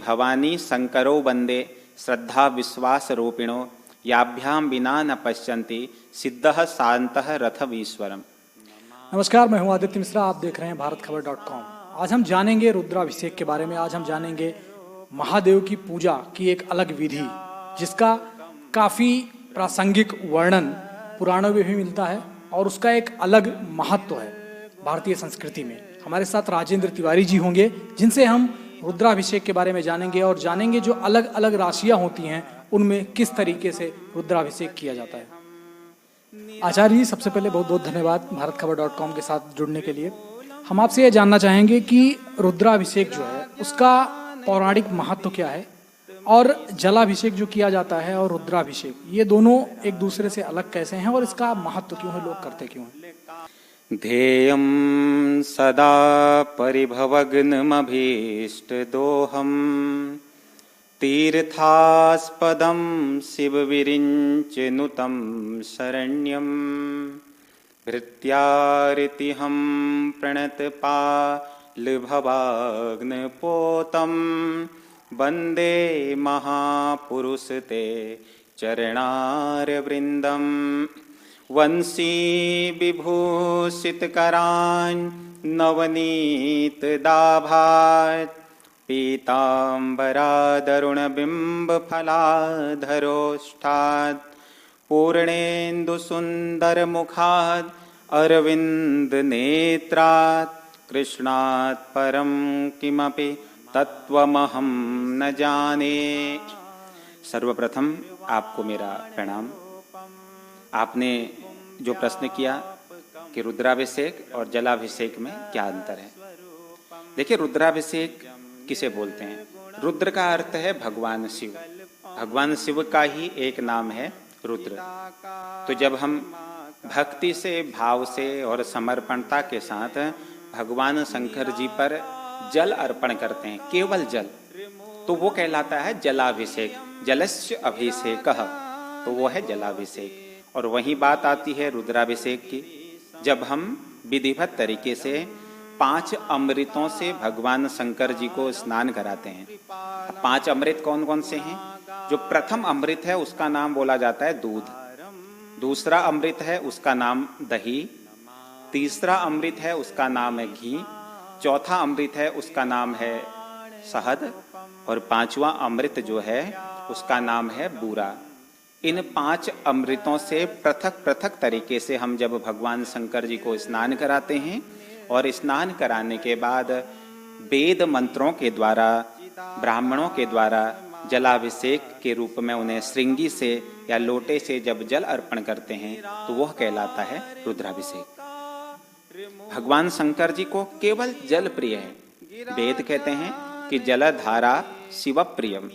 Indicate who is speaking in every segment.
Speaker 1: भवानी शंकरो वंदे श्रद्धा विश्वास रूपिणो याभ्याम विना न पश्यन्ति सिद्धः शान्तः रथवीश्वरम।
Speaker 2: नमस्कार, मैं हूं आदित्य मिश्रा। आप देख रहे हैं भारतखबर.com। आज हम जानेंगे रुद्राभिषेक के बारे में। आज हम जानेंगे महादेव की पूजा की एक अलग विधि, जिसका काफ़ी प्रासंगिक वर्णन पुराणों में भी मिलता है और उसका एक अलग महत्व है भारतीय संस्कृति में। हमारे साथ राजेंद्र तिवारी जी होंगे, जिनसे हम रुद्राभिषेक के बारे में जानेंगे और जानेंगे जो अलग अलग राशियां होती हैं उनमें किस तरीके से रुद्राभिषेक किया जाता है। आचार्य जी, सबसे पहले बहुत बहुत धन्यवाद भारतखबर.com के साथ जुड़ने के लिए। हम आपसे ये जानना चाहेंगे कि रुद्राभिषेक जो है उसका पौराणिक महत्व क्या है, और जलाभिषेक जो किया जाता है और रुद्राभिषेक, ये दोनों एक दूसरे से अलग कैसे हैं और इसका महत्व क्यों है, लोग करते क्यों हैं?
Speaker 1: ध्येयं सदा परिभवग्नमभीष्टदोहं तीर्थास्पदं शिवविरिञ्चनुतं शरण्यं भृत्यारितिहं प्रणतपालभवाग्नपोतं वन्दे महापुरुषते चरणारविन्दम् वंशी विभूषितकरान् नवनीतदाभात् पीताम्बरादरुणबिम्बफलाधरोष्ठात् पूर्णेन्दुसुन्दरमुखात् अरविन्दनेत्रात् कृष्णात् परं किमपि तत्त्वमहं न जाने। सर्वप्रथम आपको मेरा प्रणाम। आपने जो प्रश्न किया कि रुद्राभिषेक और जलाभिषेक में क्या अंतर है। देखिए, रुद्राभिषेक किसे बोलते हैं? रुद्र का अर्थ है भगवान शिव। भगवान शिव का ही एक नाम है रुद्र। तो जब हम भक्ति से, भाव से और समर्पणता के साथ भगवान शंकर जी पर जल अर्पण करते हैं, केवल जल, तो वो कहलाता है जलाभिषेक। जलस्य अभिषेकः, तो वो है जलाभिषेक। और वही बात आती है रुद्राभिषेक की, जब हम विधिवत तरीके से 5 अमृतों से भगवान शंकर जी को स्नान कराते हैं। 5 अमृत कौन कौन से हैं? जो प्रथम अमृत है उसका नाम बोला जाता है दूध, दूसरा अमृत है उसका नाम दही, तीसरा अमृत है उसका नाम है घी, चौथा अमृत है उसका नाम है शहद, और 5वां अमृत जो है उसका नाम है बूरा। इन 5 अमृतों से पृथक पृथक तरीके से हम जब भगवान शंकर जी को स्नान कराते हैं, और स्नान कराने के बाद वेद मंत्रों के द्वारा, ब्राह्मणों के द्वारा जलाभिषेक के रूप में उन्हें श्रृंगी से या लोटे से जब जल अर्पण करते हैं, तो वह कहलाता है रुद्राभिषेक। भगवान शंकर जी को केवल जल प्रिय है। वेद कहते हैं कि जलधारा शिव प्रियम।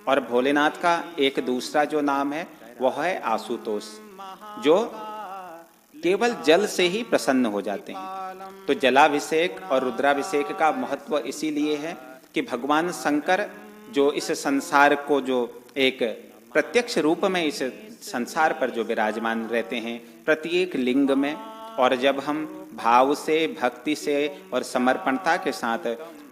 Speaker 1: और भोलेनाथ का एक दूसरा जो नाम है वह है आशुतोष, जो केवल जल से ही प्रसन्न हो जाते हैं। तो जलाभिषेक और रुद्राभिषेक का महत्व इसीलिए है कि भगवान शंकर जो इस संसार को, जो एक प्रत्यक्ष रूप में इस संसार पर जो विराजमान रहते हैं प्रत्येक लिंग में, और जब हम भाव से, भक्ति से और समर्पणता के साथ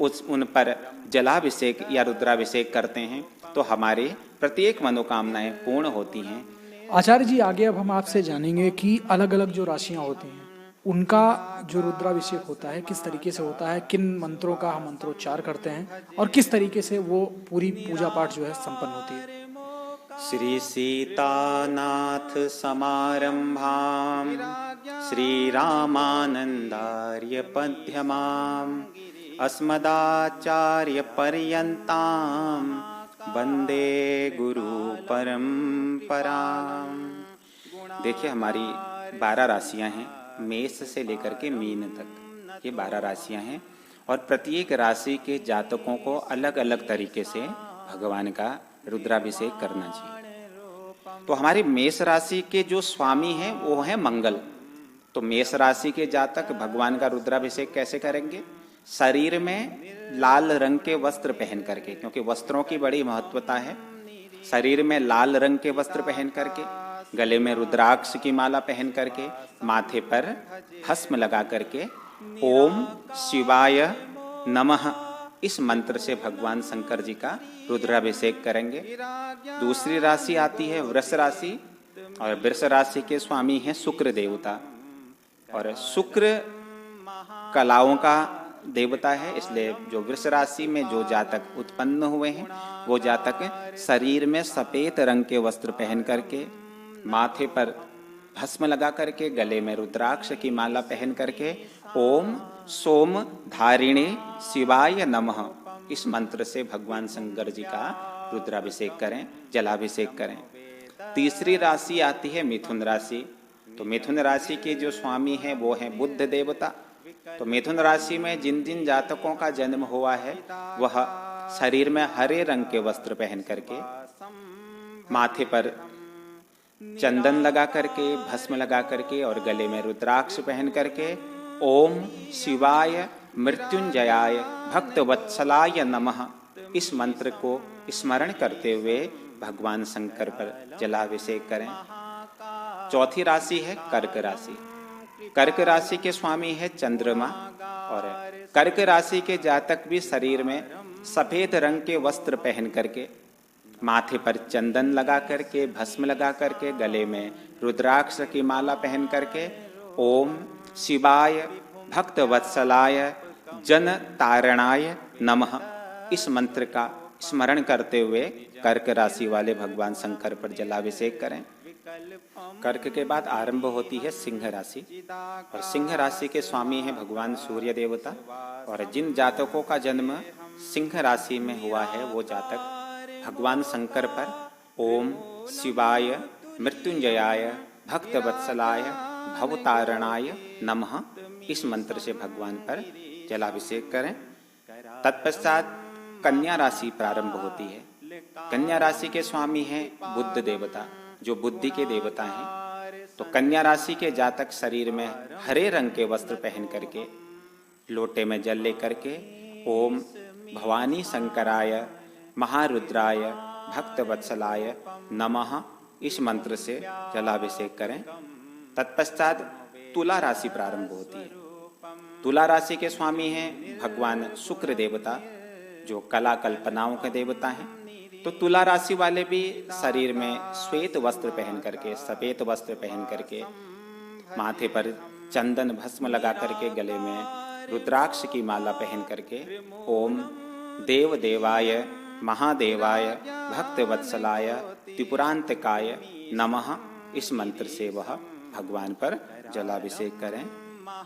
Speaker 1: उन पर जलाभिषेक या रुद्राभिषेक करते हैं, तो हमारी प्रत्येक मनोकामनाएं पूर्ण होती हैं।
Speaker 2: आचार्य जी, आगे अब हम आपसे जानेंगे कि अलग अलग जो राशियां होती हैं उनका जो रुद्राभिषेक होता है किस तरीके से होता है, किन मंत्रों का हम मंत्रोच्चार करते हैं और किस तरीके से वो पूरी पूजा पाठ जो है संपन्न होती है।
Speaker 1: श्री सीतानाथ समारंभाम श्री रामानंदार्य पद्यमाम अस्मदाचार्य पर्यंताम वंदे गुरु परंपराम। देखिए, हमारी 12 राशियां हैं, मेष से लेकर के मीन तक ये 12 राशियां हैं, और प्रत्येक राशि के जातकों को अलग अलग तरीके से भगवान का रुद्राभिषेक करना चाहिए। तो हमारी मेष राशि के जो स्वामी हैं वो हैं मंगल। तो मेष राशि के जातक भगवान का रुद्राभिषेक कैसे करेंगे? शरीर में लाल रंग के वस्त्र पहन करके, क्योंकि वस्त्रों की बड़ी महत्वता है। शरीर में लाल रंग के वस्त्र पहन करके, गले में रुद्राक्ष की माला पहन करके, माथे पर भस्म लगा करके ओम शिवाय नमः इस मंत्र से भगवान शंकर जी का रुद्राभिषेक करेंगे। दूसरी राशि आती है वृष राशि, और वृष राशि के स्वामी हैं शुक्र देवता, और शुक्र कलाओं का देवता है। इसलिए जो वृष राशि में जो जातक उत्पन्न हुए हैं वो जातक शरीर में सफेद रंग के वस्त्र पहन करके, माथे पर भस्म लगा करके, गले में रुद्राक्ष की माला पहन करके ओम सोम धारिणे शिवाय नमः इस मंत्र से भगवान शंकर जी का रुद्राभिषेक करें, जलाभिषेक करें। तीसरी राशि आती है मिथुन राशि। तो मिथुन राशि के जो स्वामी हैं वो हैं बुध देवता। तो मिथुन राशि में जिन जिन जातकों का जन्म हुआ है वह शरीर में हरे रंग के वस्त्र पहन करके, माथे पर चंदन लगा करके, भस्म लगा करके और गले में रुद्राक्ष पहन करके ओम शिवाय मृत्युंजयाय भक्तवत्सलाय नमः इस मंत्र को स्मरण करते हुए भगवान शंकर पर जलाभिषेक करें। चौथी राशि है कर्क राशि। कर्क राशि के स्वामी है चंद्रमा, और कर्क राशि के जातक भी शरीर में सफेद रंग के वस्त्र पहन करके, माथे पर चंदन लगा करके, भस्म लगा करके, गले में रुद्राक्ष की माला पहन करके ओम शिवाय भक्तवत्सलाय जन तारणाय नमः इस मंत्र का स्मरण करते हुए कर्क राशि वाले भगवान शंकर पर जलाभिषेक करें। कर्क के बाद आरंभ होती है सिंह राशि, और सिंह राशि के स्वामी हैं भगवान सूर्य देवता। और जिन जातकों का जन्म सिंह राशि में हुआ है वो जातक भगवान शंकर पर ओम शिवाय मृत्युंजयाय भक्तवत्सलाय भवतारणाय नमः इस मंत्र से भगवान पर जलाभिषेक करें। तत्पश्चात कन्या राशि प्रारंभ होती है। कन्या राशि के स्वामी हैं बुध देवता, जो बुद्धि के देवता हैं। तो कन्या राशि के जातक शरीर में हरे रंग के वस्त्र पहन करके, लोटे में जल लेकर के ओम भवानी शंकराय महारुद्राय भक्तवत्सलाय नमः इस मंत्र से जलाभिषेक करें। तत्पश्चात तुला राशि प्रारंभ होती है। तुला राशि के स्वामी हैं भगवान शुक्र देवता, जो कला कल्पनाओं के देवता हैं। तो तुला राशि वाले भी शरीर में श्वेत वस्त्र पहन करके, सफेद वस्त्र पहन करके, माथे पर चंदन भस्म लगा करके, गले में रुद्राक्ष की माला पहन करके ओम देव देवाय महादेवाय भक्तवत्सलाय त्रिपुरांतकाय नमः इस मंत्र से वह भगवान पर जलाभिषेक करें।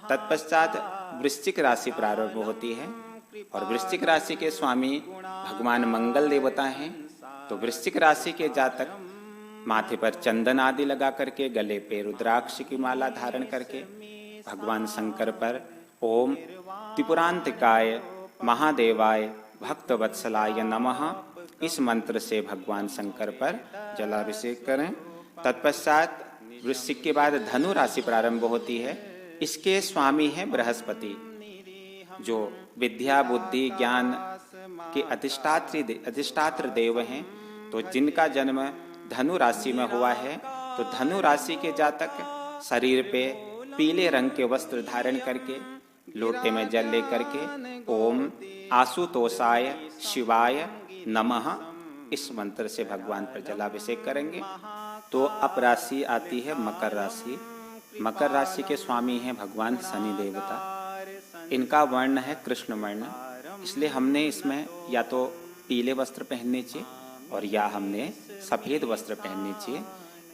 Speaker 1: तत्पश्चात वृश्चिक राशि प्रारंभ होती है, और वृश्चिक राशि के स्वामी भगवान मंगल देवता हैं। तो वृश्चिक राशि के जातक माथे पर चंदन आदि लगा करके, गले पे रुद्राक्ष की माला धारण करके भगवान शंकर पर ओम त्रिपुरांतकाय महादेवाय भक्तवत्सलाय नमः इस मंत्र से भगवान शंकर पर जलाभिषेक करें। तत्पश्चात वृश्चिक के बाद धनु राशि प्रारंभ होती है। इसके स्वामी हैं बृहस्पति, जो विद्या बुद्धि ज्ञान के अधिष्ठात्र देव हैं। तो जिनका जन्म धनु राशि में हुआ है, तो धनु राशि के जातक शरीर पे पीले रंग के वस्त्र धारण करके, लोटे में जल लेकर के ओम आशुतोषाय शिवाय नमः इस मंत्र से भगवान पर जलाभिषेक करेंगे। तो अब राशि आती है मकर राशि। मकर राशि के स्वामी हैं भगवान शनि देवता। इनका वर्ण है कृष्ण वर्ण, इसलिए हमने इसमें या तो पीले वस्त्र पहनने चाहिए और या हमने सफ़ेद वस्त्र पहनने चाहिए।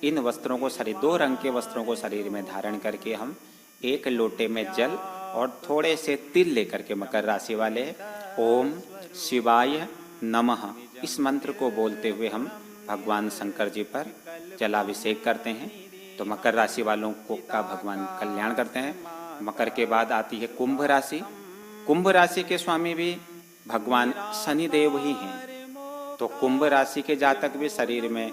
Speaker 1: इन वस्त्रों को शरीर, दो रंग के वस्त्रों को शरीर में धारण करके हम एक लोटे में जल और थोड़े से तिल लेकर के मकर राशि वाले ओम शिवाय नमः इस मंत्र को बोलते हुए हम भगवान शंकर जी पर जलाभिषेक करते हैं। तो मकर राशि वालों को का भगवान कल्याण करते हैं। मकर के बाद आती है कुंभ राशि। कुंभ राशि के स्वामी भी भगवान शनिदेव ही हैं। तो कुंभ राशि के जातक भी शरीर में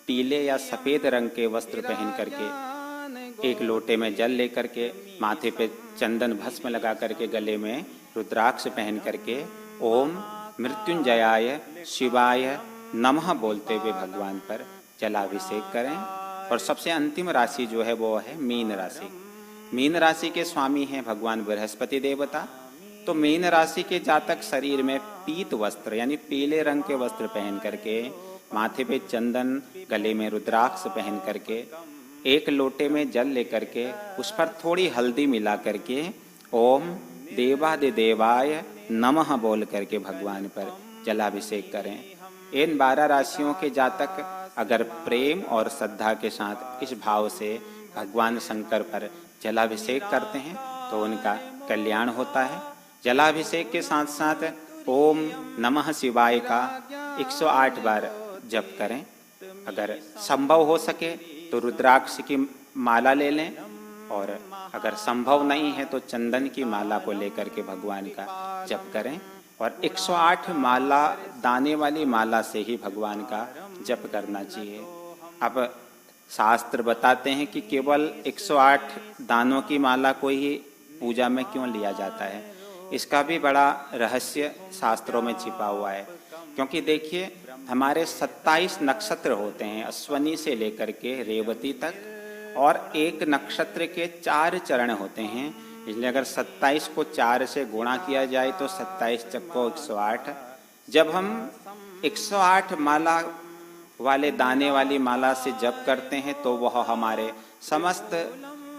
Speaker 1: पीले या सफ़ेद रंग के वस्त्र पहन करके, एक लोटे में जल लेकर के, माथे पे चंदन भस्म लगा करके, गले में रुद्राक्ष पहन करके ओम मृत्युंजयाय शिवाय नमः बोलते हुए भगवान पर जलाभिषेक करें। और सबसे अंतिम राशि जो है वो है मीन राशि। मीन राशि के स्वामी हैं भगवान बृहस्पति देवता। तो तो मीन राशि के जातक शरीर में पीत वस्त्र यानी पीले रंग के वस्त्र पहन करके, माथे पे चंदन, गले में रुद्राक्ष पहन करके, एक लोटे में जल लेकर के उस पर थोड़ी हल्दी मिला करके ओम देवादिदेवाय नमः बोल करके भगवान पर जलाभिषेक करें। इन 12 राशियों के जातक अगर प्रेम और श्रद्धा के साथ इस भाव से भगवान शंकर पर जलाभिषेक करते हैं तो उनका कल्याण होता है। जलाभिषेक के साथ साथ ओम नमः शिवाय का 108 बार जप करें। अगर संभव हो सके तो रुद्राक्ष की माला ले लें, और अगर संभव नहीं है तो चंदन की माला को लेकर के भगवान का जप करें। और 108 माला, दाने वाली माला से ही भगवान का जप करना चाहिए। अब शास्त्र बताते हैं कि केवल 108 दानों की माला को ही पूजा में क्यों लिया जाता है। इसका भी बड़ा रहस्य शास्त्रों में छिपा हुआ है। क्योंकि देखिए, हमारे 27 नक्षत्र होते हैं, अश्वनी से लेकर के रेवती तक, और एक नक्षत्र के 4 चरण होते हैं। इसलिए अगर 27 को 4 से गुणा किया जाए तो 27 चक्को 108। जब हम 108 माला वाले दाने वाली माला से जप करते हैं तो वह हमारे समस्त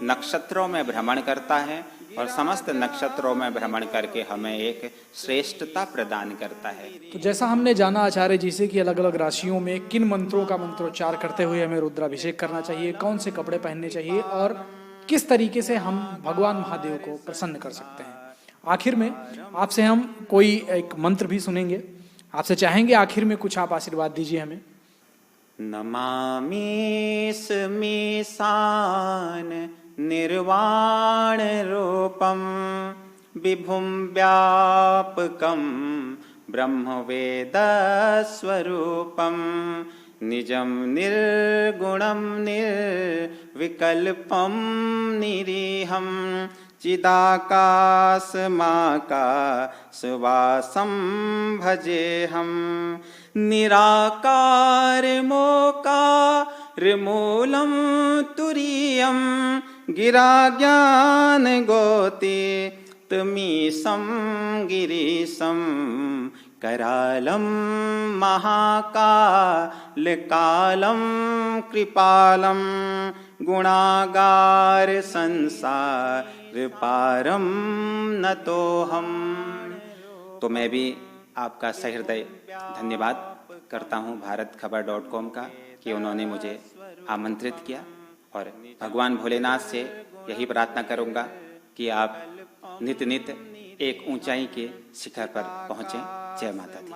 Speaker 1: नक्षत्रों में भ्रमण करता है, और समस्त नक्षत्रों में भ्रमण करके हमें एक श्रेष्ठता प्रदान करता है।
Speaker 2: तो जैसा हमने जाना आचार्य जी से कि अलग अलग राशियों में किन मंत्रों का मंत्रोच्चार करते हुए हमें रुद्राभिषेक करना चाहिए, कौन से कपड़े पहनने चाहिए और किस तरीके से हम भगवान महादेव को प्रसन्न कर सकते हैं। आखिर में आपसे हम कोई एक मंत्र भी सुनेंगे। आपसे चाहेंगे आखिर में कुछ आप आशीर्वाद दीजिए हमें।
Speaker 1: नमामि स्मीशान निर्वाण रूपम विभुं व्यापकं ब्रह्मवेद स्वरूपं निजं निर्गुणं निर्विकल्पं निरीहं चिदाकाशमाकाशवासं भजेऽहं निराकारमोकारमूलं तुरीयं गिराज्ञानगोतीतमीशं गिरीशं करालं महाकालकालं कृपालं गुणागार संसार पारम नतोहम। तो मैं भी आपका सहृदय धन्यवाद करता हूँ भारतखबर.com का कि उन्होंने मुझे आमंत्रित किया, और भगवान भोलेनाथ से यही प्रार्थना करूँगा कि आप नित नित एक ऊंचाई के शिखर पर पहुँचें। जय माता दी।